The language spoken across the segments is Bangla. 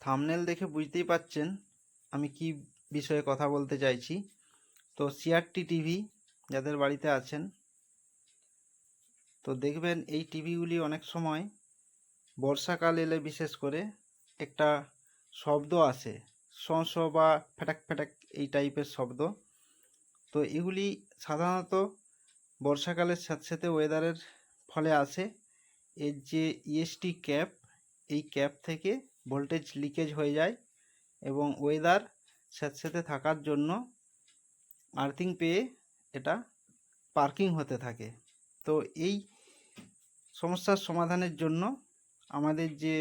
থাম্বনেল দেখে বুঝতেই পাচ্ছেন আমি কি বিষয়ে কথা বলতে চাইছি। তো সিআরটি টিভি যাদের বাড়িতে আছেন, তো দেখবেন এই টিভিগুলি অনেক সময় বর্ষাকাল এলে বিশেষ করে একটা শব্দ আসে, শঁ শঁ বা ফ্যাটাক ফ্যাটাক এই টাইপের শব্দ। তো এগুলি সাধারণত বর্ষাকালের সাথে সাথে ওয়েদারের ফলে আসে। এর যে ইএসটি ক্যাপ, এই ক্যাপ থেকে ভোল্টেজ লিকেজ হয়ে যায় এবং ওয়েদার স্যাঁতসেঁতে থাকার জন্য আর্থিং পেয়ে এটা পার্কিং হতে থাকে। তো এই সমস্যার সমাধানের জন্য আমাদের যে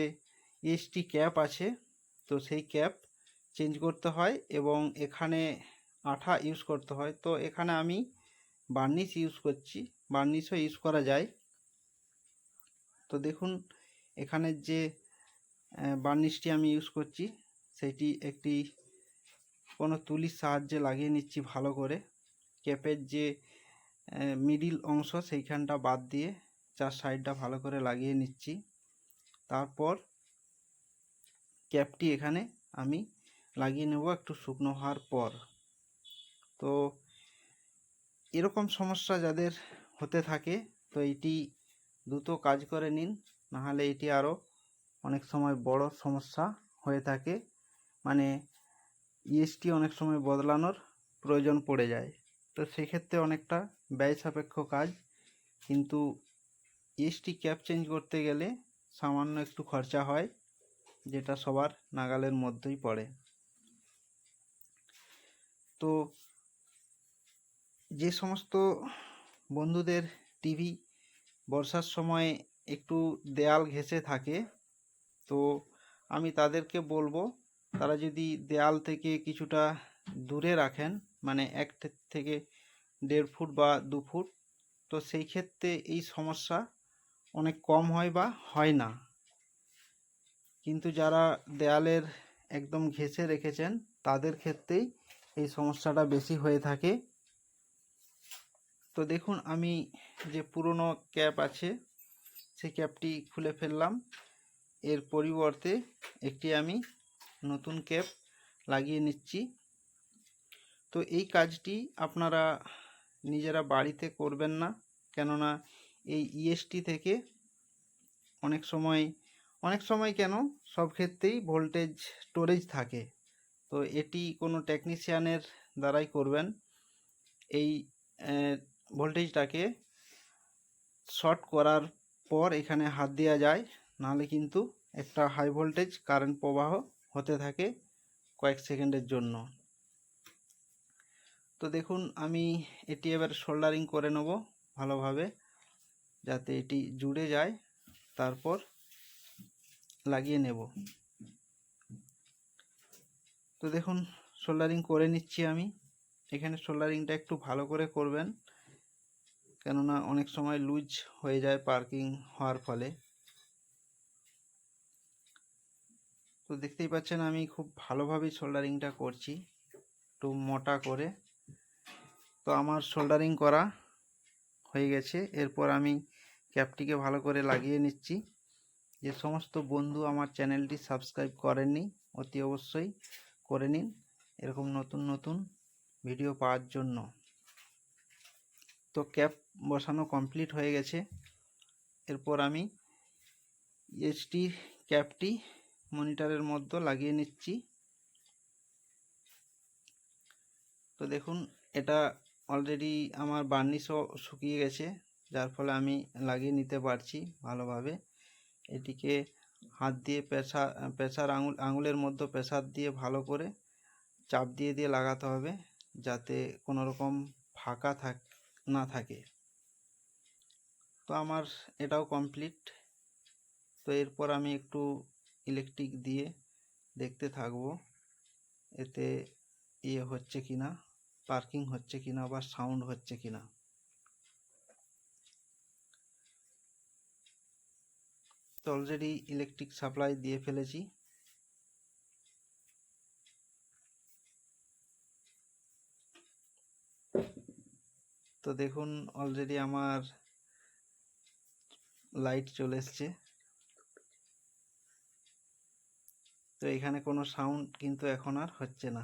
ইএসটি ক্যাপ আছে, তো সেই ক্যাপ চেঞ্জ করতে হয় এবং এখানে আঠা ইউজ করতে হয়। তো এখানে আমি বার্নিশ ইউজ করছি, বার্নিশও ইউজ করা যায়। তো দেখুন এখানের যে বার্নিশটি আমি ইউজ করছি সেটি একটি কোনো তুলির সাহায্যে লাগিয়ে নিচ্ছি ভালো করে। ক্যাপের যে মিডিল অংশ সেইখানটা বাদ দিয়ে চার সাইডটা ভালো করে লাগিয়ে নিচ্ছি। তারপর ক্যাপটি এখানে আমি লাগিয়ে নেব একটু শুকনো হওয়ার পর। তো এরকম সমস্যা যাদের হতে থাকে তো এটি দ্রুত কাজ করে নিন, নাহলে এটি আরও অনেক সময় বড় সমস্যা হয়ে থাকে। মানে ইএসটি অনেক সময় বদলানোর প্রয়োজন পড়ে যায়। তো সেক্ষেত্রে অনেকটা ব্যয় সাপেক্ষ কাজ, কিন্তু ইএসটি ক্যাপ চেঞ্জ করতে গেলে সামান্য একটু খরচা হয়, যেটা সবার নাগালের মধ্যেই পড়ে। তো যে সমস্ত বন্ধুদের টিভি বর্ষার সময় একটু দেয়াল ঘেঁষে থাকে, তো আমি তাদেরকে বলবো তারা যদি দেয়াল থেকে কিছুটা দূরে রাখেন, মানে 1 থেকে 1.5 ফুট বা 2 ফুট, তো সেই ক্ষেত্রে এই সমস্যা অনেক কম হয় বা হয় না। কিন্তু যারা দেয়ালের একদম ঘেঁষে রেখেছেন তাদের ক্ষেত্রেই এই সমস্যাটা বেশি হয়ে থাকে। তো দেখুন আমি যে পুরনো ক্যাপ আছে সেই ক্যাপটি খুলে ফেললাম, এর পরিবর্তে একটি আমি নতুন ক্যাপ লাগিয়ে নিচ্ছি। তো এই কাজটি আপনারা নিজেরা বাড়িতে করবেন না, কেননা এই ইএসটি থেকে অনেক সময় কেন সব ক্ষেত্রেই ভোল্টেজ স্টোরেজ থাকে। তো এটি কোনো টেকনিশিয়ানের দ্বারাই করবেন। এই ভোল্টেজটাকে শর্ট করার পর এখানে হাত দেওয়া যায়, নাহলে কিন্তু একটা হাই ভোল্টেজ কারেন্ট প্রবাহ হতে থাকে কয়েক সেকেন্ডের জন্য। তো দেখুন আমি এটি এবার সোল্ডারিং করে নেব ভালোভাবে, যাতে এটি জুড়ে যায়, তারপর লাগিয়ে নেব। তো দেখুন সোল্ডারিং করে নিচ্ছি আমি। এখানে সোল্ডারিংটা একটু ভালো করে করবেন, কেননা অনেক সময় লুজ হয়ে যায় পার্কিং হওয়ার ফলে। তো দেখতেই পাচ্ছেন আমি খুব ভালোভাবেই সোল্ডারিংটা করছি, একটু মোটা করে। তো আমার সোল্ডারিং করা হয়ে গেছে। এরপর আমি ক্যাপটিকে ভালো করে লাগিয়ে নিচ্ছি। যে সমস্ত বন্ধু আমার চ্যানেলটি সাবস্ক্রাইব করেননি অতি অবশ্যই করে নিন, এরকম নতুন নতুন ভিডিও পাওয়ার জন্য। তো ক্যাপ বসানো কমপ্লিট হয়ে গেছে। এরপর আমি এইচডি ক্যাপটি মনিটরের মধ্যে লাগিয়ে নিচ্ছি। তো দেখুন এটা অলরেডি আমার বার্নিশও শুকিয়ে গেছে, যার ফলে আমি লাগিয়ে নিতে পারছি ভালোভাবে। এটিকে হাত দিয়ে প্রেসার আঙুলের মধ্যে প্রেসার দিয়ে ভালো করে চাপ দিয়ে দিয়ে লাগাতে হবে, যাতে কোনো রকম ফাঁকা না থাকে। তো আমার এটাও কমপ্লিট। তো এরপর আমি একটু ইলেকট্রিক দিয়ে দেখতে থাকবো এতে হচ্ছে কিনা, পার্কিং হচ্ছে কিনা বা সাউন্ড হচ্ছে কিনা। তো অলরেডি ইলেকট্রিক সাপ্লাই দিয়ে ফেলেছি। তো দেখুন অলরেডি আমার লাইট চলে এসছে। তো এখানে কোনো সাউন্ড কিন্তু এখন আর হচ্ছে না।